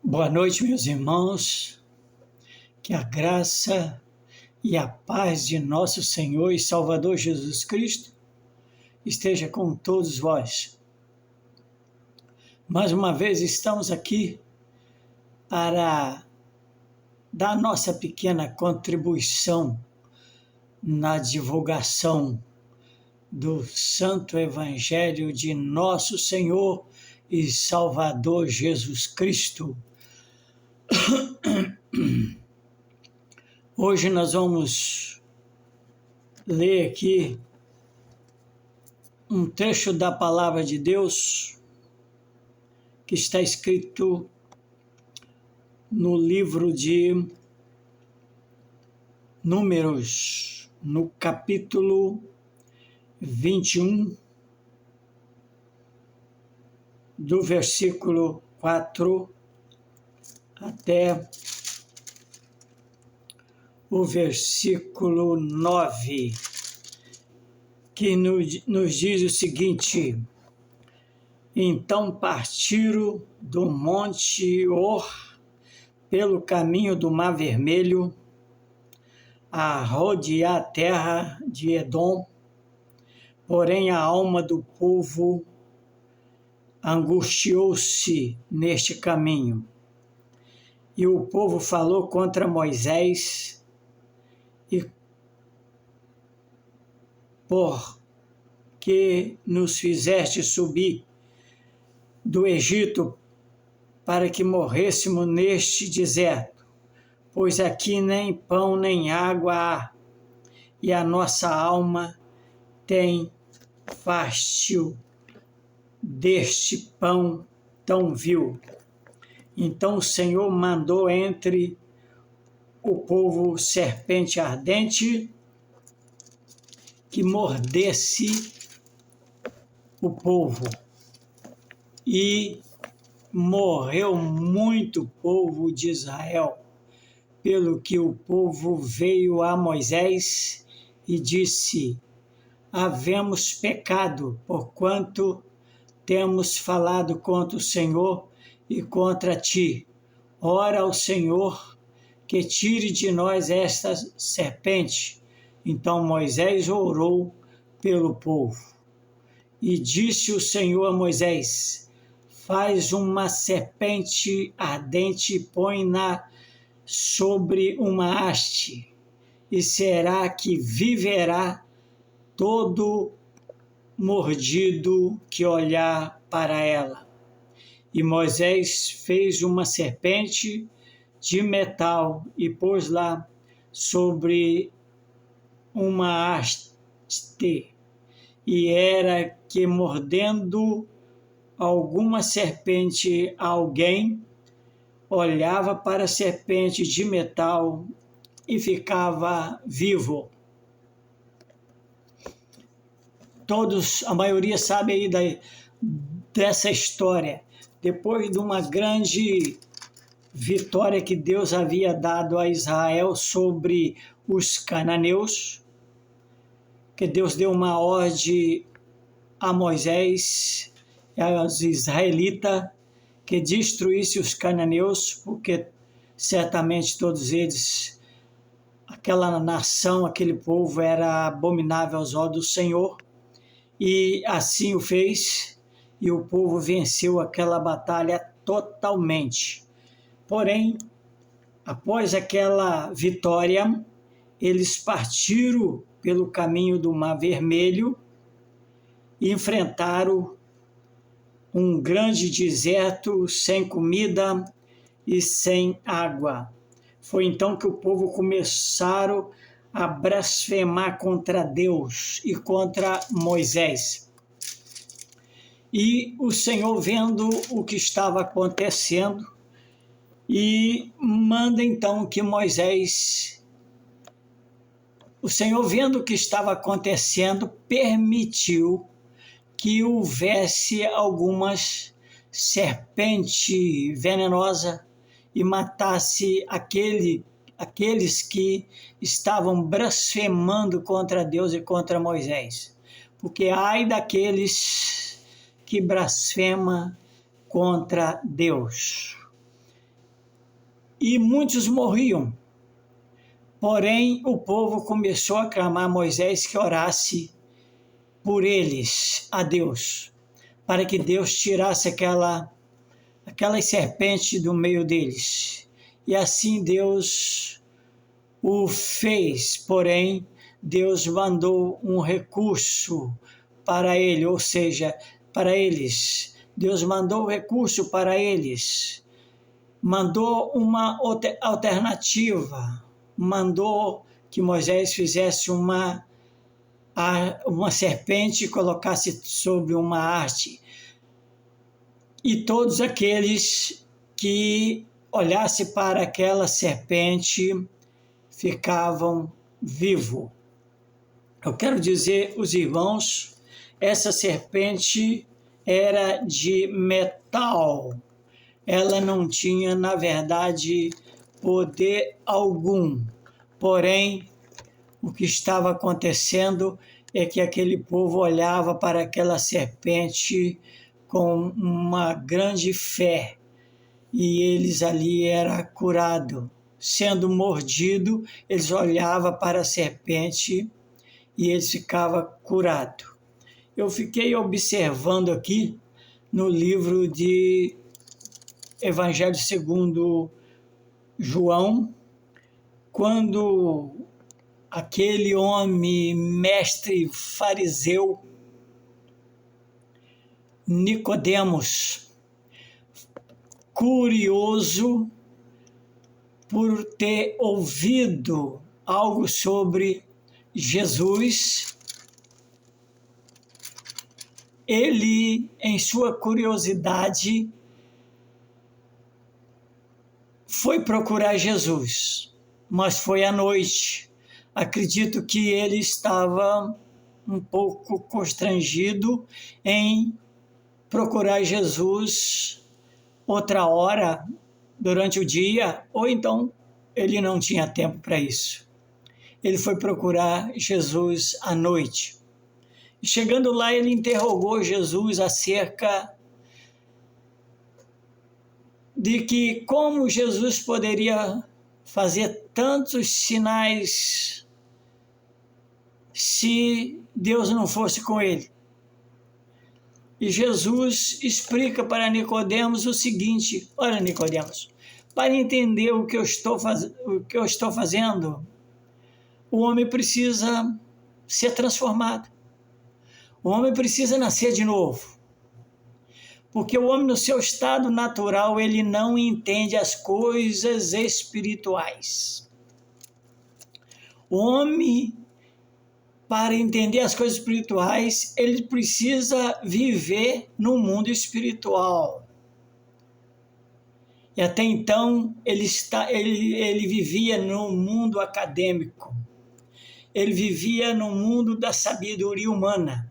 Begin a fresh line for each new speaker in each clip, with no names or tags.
Boa noite, meus irmãos. Que a graça e a paz de nosso Senhor e Salvador Jesus Cristo esteja com todos vós. Mais uma vez estamos aqui para dar nossa pequena contribuição na divulgação do Santo Evangelho de nosso Senhor e Salvador Jesus Cristo. Hoje nós vamos ler aqui um trecho da Palavra de Deus que está escrito no livro de Números, no capítulo 21, do versículo 4 até o versículo 9, que nos diz o seguinte: Então partiram do monte Or pelo caminho do Mar Vermelho, a rodear a terra de Edom, porém a alma do povo angustiou-se neste caminho. E o povo falou contra Moisés, e porque nos fizeste subir do Egito para que morrêssemos neste deserto, pois aqui nem pão nem água há, e a nossa alma tem fástio deste pão tão vil. Então o Senhor mandou entre o povo serpente ardente que mordesse o povo, e morreu muito povo de Israel, pelo que o povo veio a Moisés e disse: havemos pecado, porquanto temos falado contra o Senhor e contra ti. Ora ao Senhor que tire de nós esta serpente. Então Moisés orou pelo povo. E disse o Senhor a Moisés: faz uma serpente ardente e põe-na sobre uma haste, e será que viverá todo mordido que olhar para ela. E Moisés fez uma serpente de metal e pôs lá sobre uma haste, e era que mordendo alguma serpente alguém olhava para a serpente de metal e ficava vivo. A maioria sabe aí dessa história. Depois de uma grande vitória que Deus havia dado a Israel sobre os cananeus, que Deus deu uma ordem a Moisés e aos israelitas que destruísse os cananeus, porque certamente todos eles, aquela nação, aquele povo era abominável aos olhos do Senhor. E assim o fez, e o povo venceu aquela batalha totalmente. Porém, após aquela vitória, eles partiram pelo caminho do Mar Vermelho e enfrentaram um grande deserto sem comida e sem água. Foi então que o povo começaram a blasfemar contra Deus e contra Moisés. E o Senhor, vendo o que estava acontecendo, e manda então que Moisés, o Senhor, vendo o que estava acontecendo, permitiu que houvesse algumas serpentes venenosas e matasse aqueles que estavam blasfemando contra Deus e contra Moisés. Porque ai daqueles que blasfemam contra Deus. e muitos morriam. Porém, o povo começou a clamar a Moisés que orasse por eles, a Deus, para que Deus tirasse aquelas serpentes do meio deles. E assim Deus o fez, porém, Deus mandou um recurso para ele, ou seja, para eles. Deus mandou o recurso para eles, mandou uma alternativa, mandou que Moisés fizesse uma serpente e colocasse sobre uma haste. E todos aqueles que olhassem para aquela serpente ficavam vivos. Eu quero dizer, os irmãos, essa serpente era de metal. Ela não tinha, na verdade, poder algum. Porém, o que estava acontecendo é que aquele povo olhava para aquela serpente com uma grande fé, e eles ali eram curados. Sendo mordido, eles olhavam para a serpente e eles ficavam curados. Eu fiquei observando aqui no livro de Evangelho segundo João, quando aquele homem mestre fariseu, Nicodemos, curioso por ter ouvido algo sobre Jesus, ele, em sua curiosidade, foi procurar Jesus, mas foi à noite. Acredito que ele estava um pouco constrangido em procurar Jesus outra hora durante o dia, ou então ele não tinha tempo para isso. Ele foi procurar Jesus à noite. E chegando lá, ele interrogou Jesus acerca de que como Jesus poderia fazer tantos sinais se Deus não fosse com ele. E Jesus explica para Nicodemos o seguinte: olha, Nicodemos, para entender o que eu estou fazendo, o homem precisa ser transformado. O homem precisa nascer de novo. Porque o homem, no seu estado natural, ele não entende as coisas espirituais. O homem, para entender as coisas espirituais, ele precisa viver no mundo espiritual. E até então, ele vivia no mundo acadêmico. Ele vivia no mundo da sabedoria humana.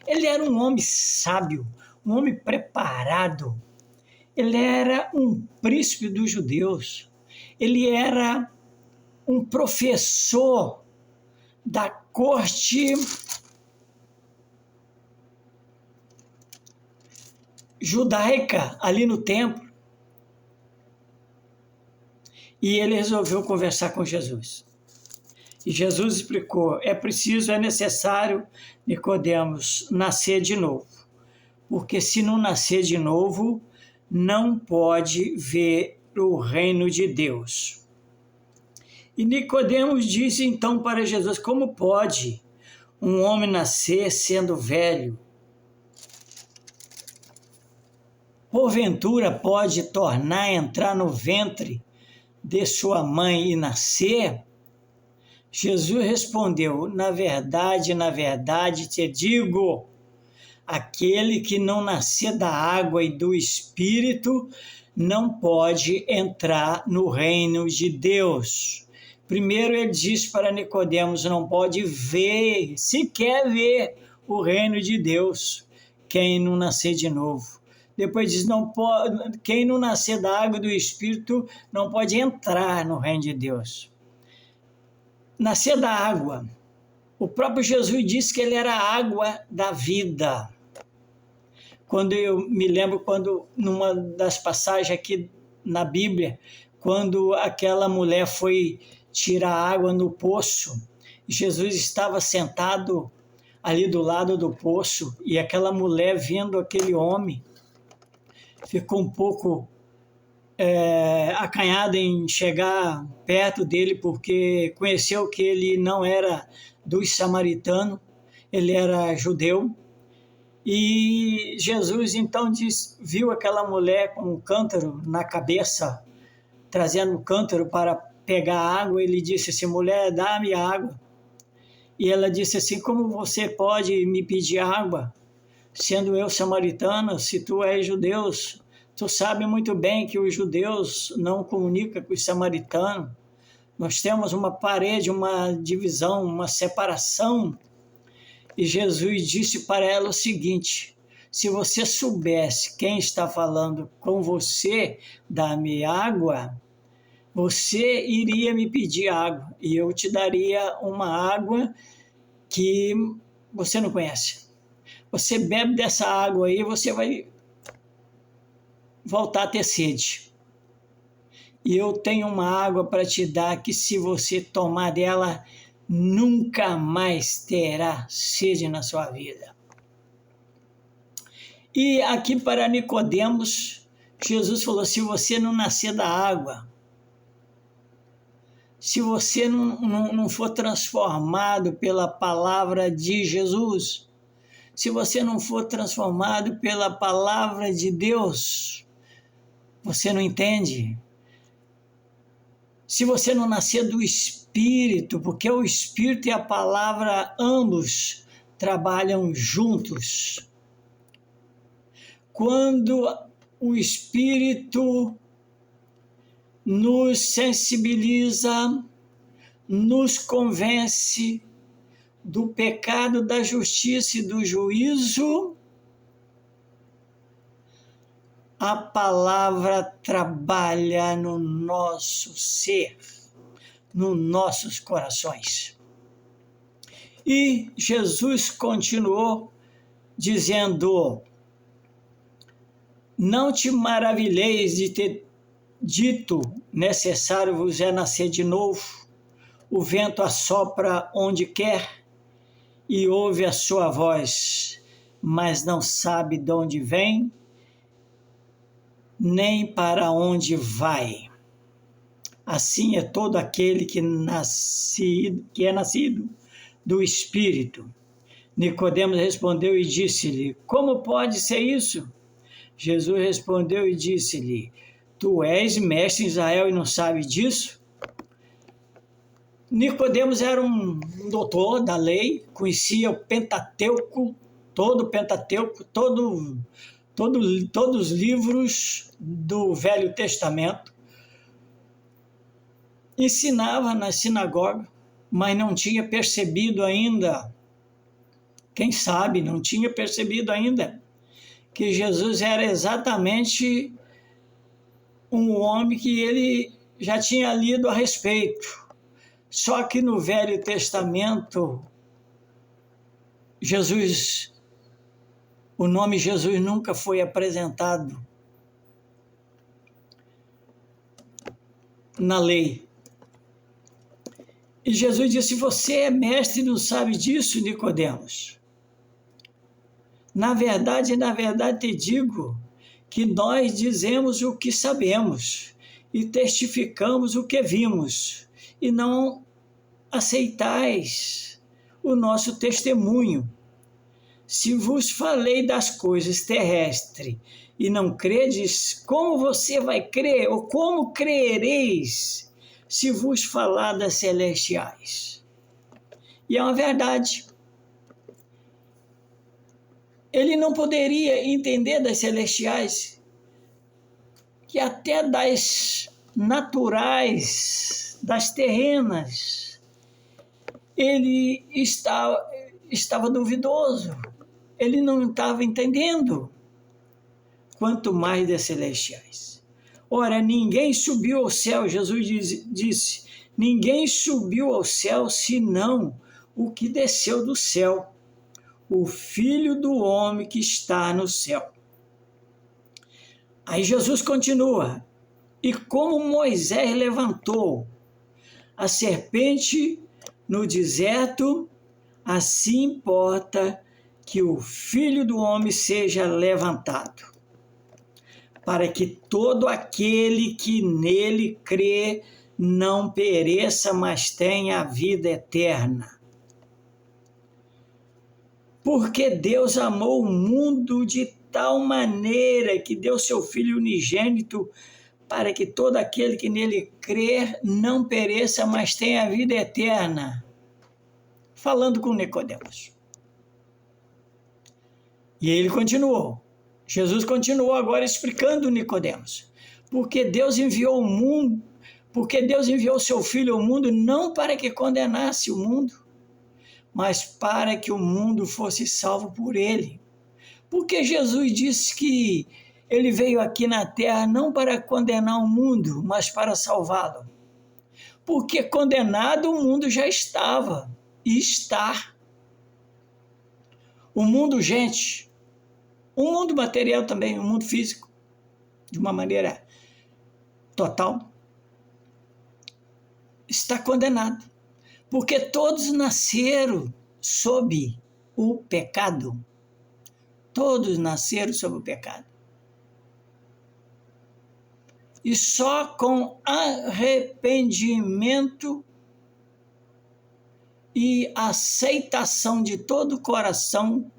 Ele era um homem sábio, um homem preparado. Ele era um príncipe dos judeus. Ele era um professor da corte judaica ali no templo. E ele resolveu conversar com Jesus. E Jesus explicou: é necessário, Nicodemos, nascer de novo. Porque se não nascer de novo, não pode ver o reino de Deus. E Nicodemos disse então para Jesus: como pode um homem nascer sendo velho? Porventura pode tornar a entrar no ventre de sua mãe e nascer? Jesus respondeu: na verdade, te digo, aquele que não nascer da água e do Espírito não pode entrar no reino de Deus. Primeiro ele diz para Nicodemos: não pode ver, sequer ver o reino de Deus, quem não nascer de novo. Depois diz: quem não nascer da água e do Espírito não pode entrar no reino de Deus. Nascer da água. O próprio Jesus disse que ele era a água da vida. Quando eu me lembro, numa das passagens aqui na Bíblia, quando aquela mulher foi tirar água no poço. Jesus estava sentado ali do lado do poço e aquela mulher, vendo aquele homem, ficou um pouco acanhada em chegar perto dele, porque conheceu que ele não era dos samaritanos, ele era judeu. E Jesus então viu aquela mulher com um cântaro na cabeça, trazendo um cântaro para pegar água. Ele disse assim: mulher, dá-me água. E ela disse assim: como você pode me pedir água, sendo eu samaritana, se tu és judeu? Tu sabe muito bem que os judeus não comunicam com os samaritanos. Nós temos uma parede, uma divisão, uma separação. E Jesus disse para ela o seguinte: se você soubesse quem está falando com você, dá-me água, você iria me pedir água e eu te daria uma água que você não conhece. Você bebe dessa água aí, você vai voltar a ter sede. E eu tenho uma água para te dar que, se você tomar dela, nunca mais terá sede na sua vida. E aqui para Nicodemos, Jesus falou: se você não nascer da água, se você não for transformado pela palavra de Jesus, se você não for transformado pela palavra de Deus, você não entende. Se você não nascer do Espírito, porque o Espírito e a palavra, ambos trabalham juntos. Quando o Espírito nos sensibiliza, nos convence do pecado, da justiça e do juízo, a palavra trabalha no nosso ser, nos nossos corações. E Jesus continuou dizendo: não te maravilheis de ter dito, necessário vos é nascer de novo. O vento assopra onde quer e ouve a sua voz, mas não sabe de onde vem, nem para onde vai. Assim é todo aquele que é nascido do Espírito. Nicodemos respondeu e disse-lhe: como pode ser isso? Jesus respondeu e disse-lhe: tu és mestre em Israel e não sabe disso? Nicodemos era um doutor da lei, conhecia o Pentateuco, todo o Pentateuco, todos os livros do Velho Testamento. Ensinava na sinagoga, mas não tinha percebido ainda, quem sabe não tinha percebido ainda, que Jesus era exatamente um homem que ele já tinha lido a respeito. Só que no Velho Testamento, o nome Jesus nunca foi apresentado na lei. E Jesus disse: você é mestre e não sabe disso, Nicodemos? Na verdade te digo que nós dizemos o que sabemos e testificamos o que vimos, e não aceitais o nosso testemunho. Se vos falei das coisas terrestres e não credes, como você vai crer, ou como crereis se vos falar das celestiais? E é uma verdade. Ele não poderia entender das celestiais, que até das naturais, das terrenas, ele estava duvidoso, ele não estava entendendo, quanto mais das celestiais. Ora, ninguém subiu ao céu, Jesus disse, ninguém subiu ao céu senão o que desceu do céu, o Filho do Homem que está no céu. Aí Jesus continua: E como Moisés levantou a serpente no deserto, assim importa que o Filho do Homem seja levantado, para que todo aquele que nele crê não pereça, mas tenha a vida eterna. Porque Deus amou o mundo de tal maneira que deu seu Filho unigênito, para que todo aquele que nele crer não pereça, mas tenha a vida eterna. Falando com Nicodemos. E ele continuou. Jesus continuou agora explicando Nicodemos. Porque Deus enviou o mundo, porque Deus enviou seu Filho ao mundo não para que condenasse o mundo, mas para que o mundo fosse salvo por ele. Porque Jesus disse que ele veio aqui na terra não para condenar o mundo, mas para salvá-lo. Porque condenado o mundo já estava e está. O mundo, gente, o mundo material também, o mundo físico, de uma maneira total, está condenado. Porque todos nasceram sob o pecado. Todos nasceram sob o pecado. E só com arrependimento e aceitação de todo o coração,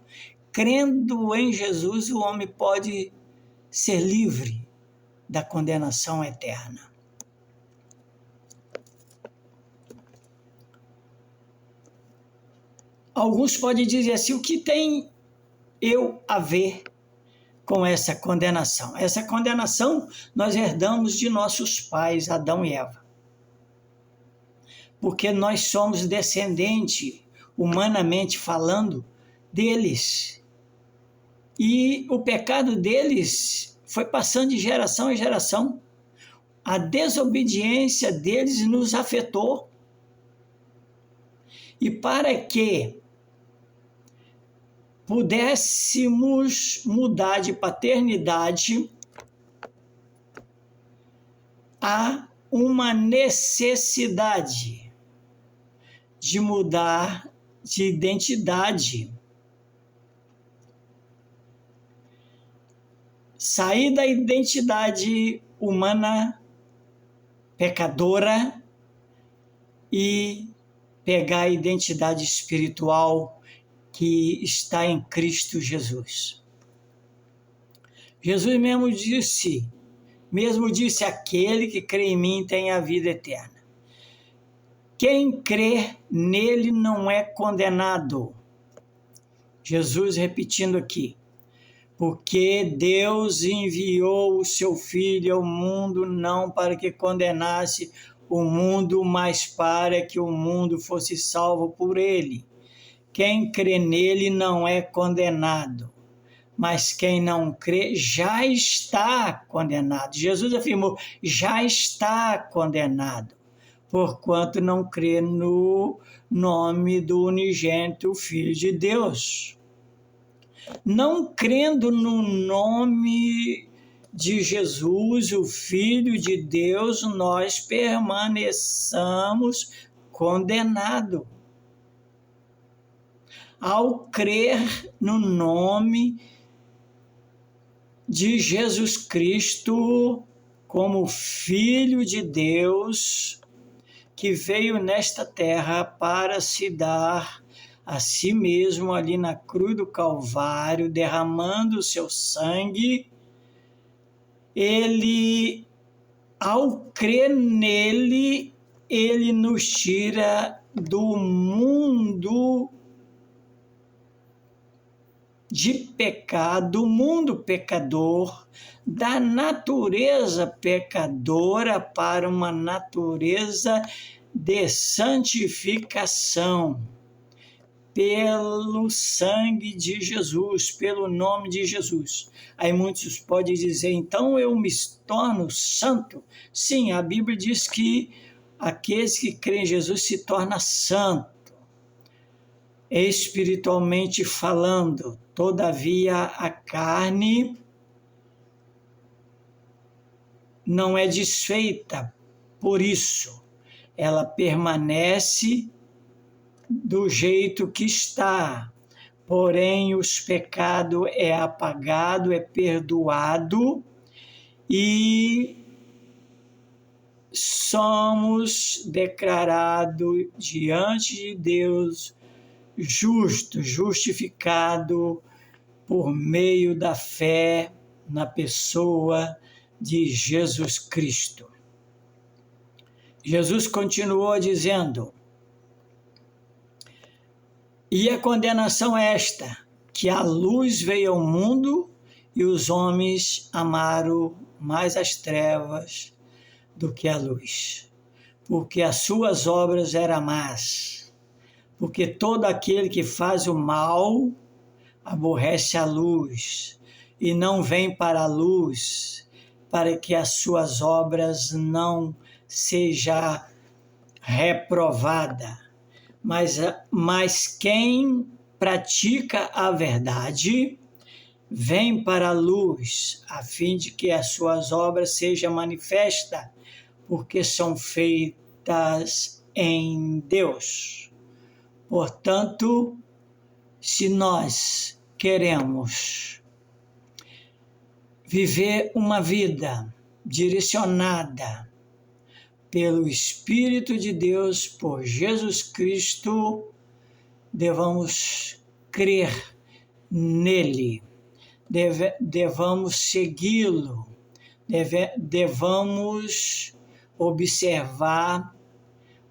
crendo em Jesus, o homem pode ser livre da condenação eterna. Alguns podem dizer assim, o que tem eu a ver com essa condenação? Essa condenação nós herdamos de nossos pais, Adão e Eva. Porque nós somos descendentes, humanamente falando, deles. E o pecado deles foi passando de geração em geração. A desobediência deles nos afetou. E para que pudéssemos mudar de paternidade, há uma necessidade de mudar de identidade. Sair da identidade humana pecadora e pegar a identidade espiritual que está em Cristo Jesus. Jesus mesmo disse, aquele que crê em mim tem a vida eterna. Quem crê nele não é condenado. Jesus repetindo aqui, porque Deus enviou o seu Filho ao mundo não para que condenasse o mundo, mas para que o mundo fosse salvo por ele. Quem crê nele não é condenado, mas quem não crê já está condenado. Jesus afirmou, já está condenado, porquanto não crê no nome do unigênito Filho de Deus. Não crendo no nome de Jesus, o Filho de Deus, nós permaneçamos condenados. Ao crer no nome de Jesus Cristo como Filho de Deus, que veio nesta terra para se dar a si mesmo ali na cruz do Calvário, derramando o seu sangue, ele, ao crer nele, ele nos tira do mundo de pecado, do mundo pecador, da natureza pecadora para uma natureza de santificação, pelo sangue de Jesus, pelo nome de Jesus. Aí muitos podem dizer, então eu me torno santo? Sim, a Bíblia diz que aqueles que creem em Jesus se tornam santos, espiritualmente falando. Todavia, a carne não é desfeita por isso. Ela permanece do jeito que está. Porém, os pecados é apagado, é perdoado e somos declarados diante de Deus justo, justificado por meio da fé na pessoa de Jesus Cristo. Jesus continuou dizendo: e a condenação é esta, que a luz veio ao mundo e os homens amaram mais as trevas do que a luz, porque as suas obras eram más. Porque todo aquele que faz o mal aborrece a luz e não vem para a luz, para que as suas obras não sejam reprovadas. Mas quem pratica a verdade vem para a luz, a fim de que as suas obras sejam manifestas, porque são feitas em Deus. Portanto, se nós queremos viver uma vida direcionada pelo Espírito de Deus, por Jesus Cristo, devamos crer nele, devamos segui-lo, devamos observar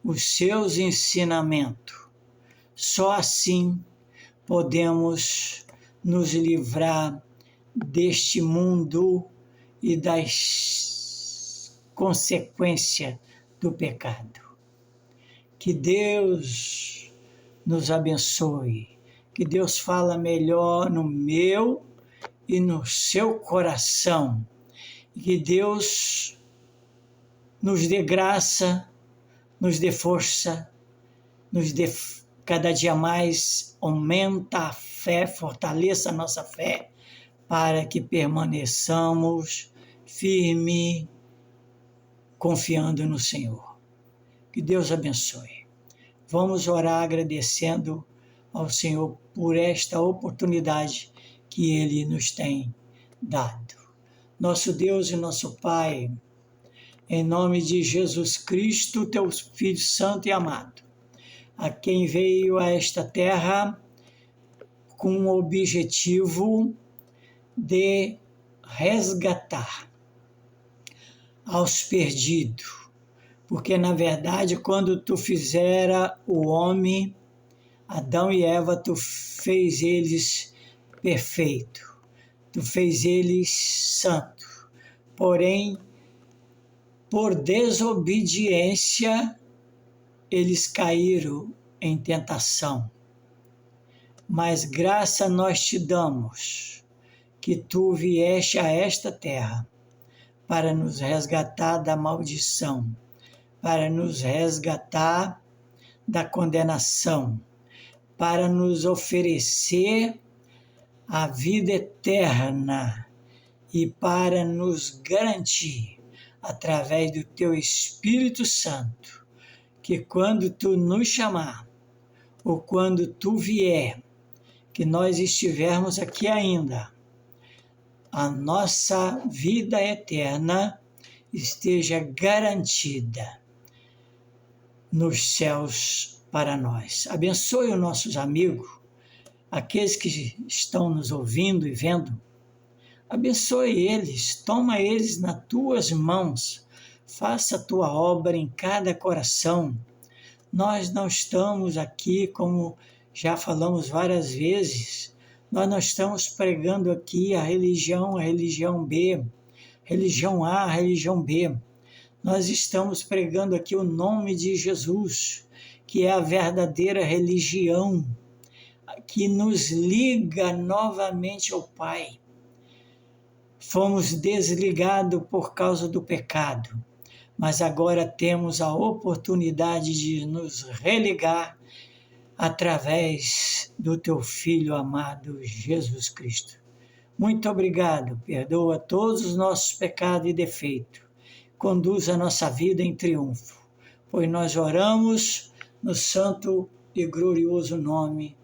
os seus ensinamentos. Só assim podemos nos livrar deste mundo e das consequências do pecado. Que Deus nos abençoe, que Deus fala melhor no meu e no seu coração, que Deus nos dê graça, nos dê força, nos dê cada dia mais, aumenta a fé, fortaleça a nossa fé, para que permaneçamos firmes, confiando no Senhor. Que Deus abençoe. Vamos orar agradecendo ao Senhor por esta oportunidade que Ele nos tem dado. Nosso Deus e nosso Pai, em nome de Jesus Cristo, teu Filho Santo e amado, a quem veio a esta terra com o objetivo de resgatar aos perdidos, porque na verdade quando tu fizera o homem, Adão e Eva, tu fez eles perfeito, tu fez eles santo, porém por desobediência eles caíram em tentação. Mas graça nós te damos, que tu vieste a esta terra para nos resgatar da maldição, para nos resgatar da condenação, para nos oferecer a vida eterna e para nos garantir, através do teu Espírito Santo, que quando tu nos chamar, ou quando tu vier, que nós estivermos aqui ainda, a nossa vida eterna esteja garantida nos céus para nós. Abençoe os nossos amigos, aqueles que estão nos ouvindo e vendo. Abençoe eles, toma eles nas tuas mãos, faça a tua obra em cada coração. Nós não estamos aqui, como já falamos várias vezes, nós não estamos pregando aqui a religião B, religião A, religião B. Nós estamos pregando aqui o nome de Jesus, que é a verdadeira religião, que nos liga novamente ao Pai. Fomos desligados por causa do pecado, mas agora temos a oportunidade de nos religar através do teu Filho amado Jesus Cristo. Muito obrigado, perdoa todos os nossos pecados e defeitos conduza a nossa vida em triunfo, pois nós oramos no santo e glorioso nome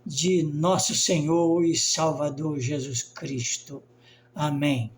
de nosso Senhor e Salvador Jesus Cristo. Amém.